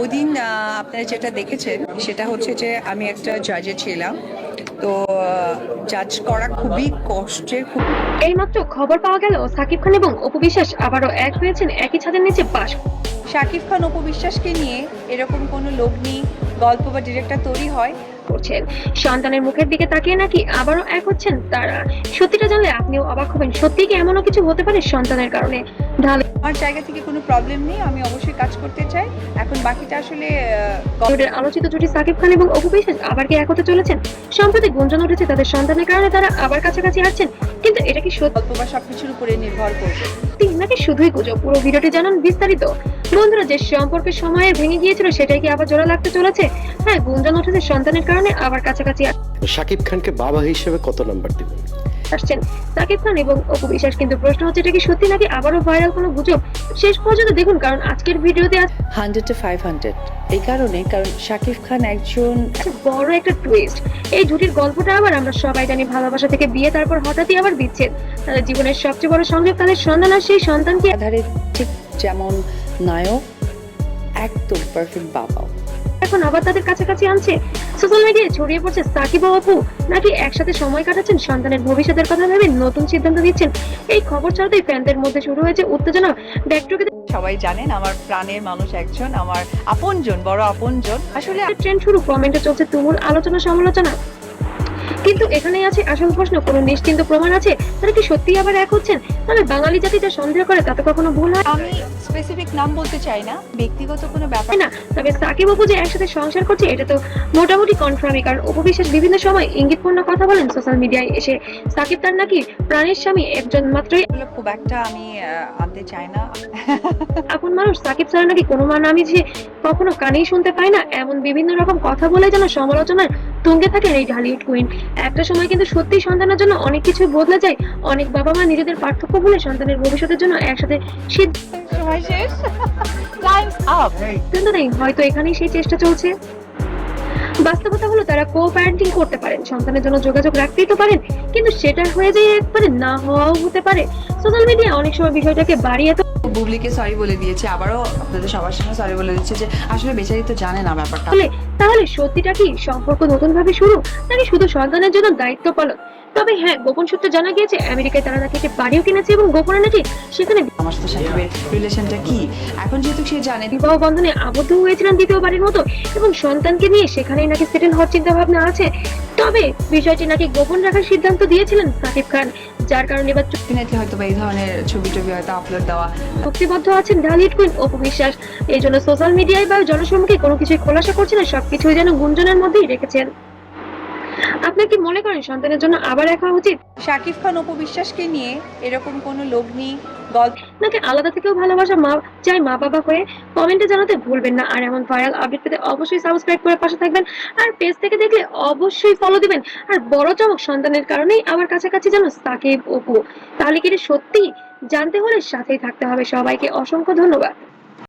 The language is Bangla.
ওদিন আপনারা যেটা দেখেছেন সেটা হচ্ছে যে আমি একটা জাজে ছিলাম। তো জাজ করা খুবই কষ্টের। এইমাত্র খবর পাওয়া গেল সাকিব খান এবং অপু বিশ্বাস আবারও এক হয়েছেন একই ছাদের নিচে বাস শাকিব খান অপু বিশ্বাসকে নিয়ে এরকম কোনো লগ্নি গল্প বা ডিরেক্টর তৈরি হয় করছেন। সন্তানের মুখের দিকে তাকিয়ে নাকি আবারও এক হচ্ছেন তারা। সত্যিটা জানলে আপনিও অবাক হবেন। সত্যি কি এমনও কিছু হতে পারে সন্তানের কারণে? ঢালে আমার জায়গা থেকে কোনো প্রবলেম নেই, আমি অবশ্যই কাজ করতে চাই। এখন বাকিটা আসলে বলিউডের আলোচিত জুটি সাকিব খান এবং অপু বিশ্বাস আবার কি এক হতে চলেছেন? সম্প্রতি গুঞ্জন উঠেছে তাদের সন্তানের কারণে তারা আবার কাছাকাছি আসছেন, কিন্তু এটা কি গল্প বা সবকিছুর উপরে নির্ভর করবে সত্যি নাকি শুধুই গুজব? পুরো ভিডিওটি জানান বিস্তারিত। বন্ধুরা, যে সম্পর্কের সময়ে ভেঙে গিয়েছিল সেটাই কি আবার জোড়া লাগতে চলেছে? হ্যাঁ, গুঞ্জন উঠেছে সন্তানের কারণে আবার কাছাকাছি শাকিব খানকে বাবা হিসেবে কত নাম্বার দিবেন? আসছেন সাকিব খান এবং অপু বিশ্বাস। কিন্তু প্রশ্ন হচ্ছে এটা কি সত্যি নাকি আবারও ভাইরাল কোনো গুজব? শেষ পর্যন্ত দেখুন, কারণ আজকের ভিডিওতে আছে 100 to 500। এই কারণে কারণ শাকিব খান একজন বড় একটা টুইস্ট। এই জুটির গল্পটা আবার আমরা সবাই জানি, ভালোবাসা থেকে বিয়ে, তারপর হঠাৎই আবার বিচ্ছেদ। তাদের জীবনের সবচেয়ে বড় সংযোগ তাদের সন্তান, আর সেই সন্তানকে আধারে ঠিক যেমন নায়ক একদম পারফেক্ট বাবাও এখন আবার তাদের কাছাকাছি আনছে। সোশ্যাল মিডিয়ায় ছড়িয়ে পড়ছে সাকিব ও অপু নাকি একসাথে সময় কাটাচ্ছেন, সন্তানের ভবিষ্যতের কথা ভেবে নতুন সিদ্ধান্ত নিচ্ছেন। এই খবর ছাড়াতেই ফ্যানদের মধ্যে শুরু হয়েছে উত্তেজনা। ব্যাক টুগেদার সবাই জানেন আমার প্রাণের মানুষ একজন, আমার আপনজন, বড় আপনজন। আসলে ট্রেন্ড শুরু, কমেন্টে চলছে তুমুল আলোচনা সমালোচনা। কিন্তু এখানেই আছে আসল প্রশ্ন, কোনো নিশ্চিন্ত প্রমাণ আছে তারা কি সত্যিই আবার এক হচ্ছেন? তবে বাঙালি জাতি যা সন্দেহ করে তাতে কখনো ভুল হয় আমি স্পেসিফিক নাম বলতে চাই না, ব্যক্তিগত কোনো ব্যাপার না। তবে সাকিব অপু যে একসাথে সংসার করছে এটা তো মোটামুটি কনফার্মই, কারণ অপু বিশ্বাস বিভিন্ন সময় ইঙ্গিতপূর্ণ কথা বলেন সোশ্যাল মিডিয়ায় এসে। সাকিব তার নাকি প্রাণের স্বামী, একজন মাত্রই এগুলো খুব একটা আমি আনতে চাই না। আপন মানুষ। সাকিব ছাড়া নাকি কোনো মান আমি যে কখনো কানেই শুনতে পাই না, এমন বিভিন্ন রকম কথা বলে যেন সমালোচনার তুঙ্গে থাকেন এই ঢালিউড কুইন। একটা সময় কিন্তু সত্যি সন্তানের জন্য অনেক কিছু বদলে যায়। অনেক বাবা মা নিজেদের পার্থক্য ভুলে সন্তানের ভবিষ্যতের জন্য একসাথে সময় শেষ, টাইমস আপ। সিদ্ধান্ত নেই। হয়তো এখানেই সেই চেষ্টা চলছে। বাস্তবতা হলো তারা কো প্যারেন্টিং করতে পারেন, সন্তানের জন্য যোগাযোগ রাখতেই তো পারেন, কিন্তু সেটা হয়ে যায় একবারে না হওয়াও হতে পারে। সোশ্যাল মিডিয়া অনেক সময় বিষয়টাকে বাড়িয়ে তো বুবলিকে সরি বলে দিয়েছে, আবারও আপনাদের সবার সামনে সরি বলে দিচ্ছে যে আসলে বেচারি তো জানে না ব্যাপারটা। তাহলে সত্যিটা কি সম্পর্ক নতুন ভাবে শুরু, নাকি শুধু সন্তানের জন্য দায়িত্ব পালন? তবে হ্যাঁ, গোপন সূত্রে জানা গিয়েছে আমেরিকায় তারা নাকি একটি বাড়িও কিনেছে এবং গোপনে নাকি সেখানে আমার সাথে সাকিবের রিলেশনটা কি এখন যেহেতু সে জানে, বিবাহ বন্ধনে আবদ্ধ হয়েছিলেন দ্বিতীয় বাড়ির মতো, এবং সন্তানকে নিয়ে সেখানেই নাকি সেটেল হওয়ার চিন্তা ভাবনা আছে। তবে বিষয়টি নাকি গোপন রাখার সিদ্ধান্ত দিয়েছিলেন সাকিব খান, যার কারণে এবার ডেফিনেটলি হয়তো বা এই ধরনের ছবি টবি হয়তো আপলোড দেওয়া। চুক্তিবদ্ধ আছেন ঢালিউড কুইন অপু বিশ্বাস। এই জন্য সোশ্যাল মিডিয়ায় বা জনসম্মুখে কোনো কিছুই খোলাসা করছেন না, সবকিছুই যেন গুঞ্জনের মধ্যেই রেখেছেন। আপনি কি মনে করেন সন্তানের জন্য আবার এক হওয়া উচিত, শাকিব খান অপু বিশ্বাসকে নিয়ে এরকম কোনো লগ্নি গল্প, নাকি আলাদা থেকেও ভালোবাসা মা চাই মা বাবা হয়ে? কমেন্টে জানাতে ভুলবেন না। আর এমন ভাইরাল আপডেট পেতে অবশ্যই সাবস্ক্রাইব করে পাশে থাকবেন। আর পেজ থেকে দেখলে অবশ্যই ফলো দিবেন। আর বড় চমক, সন্তানের কারণেই আবার কাছাকাছি যেন সাকিব অপু। তাহলে কি এটা সত্যি? জানতে হলে সাথেই থাকতে হবে। সবাইকে অসংখ্য ধন্যবাদ।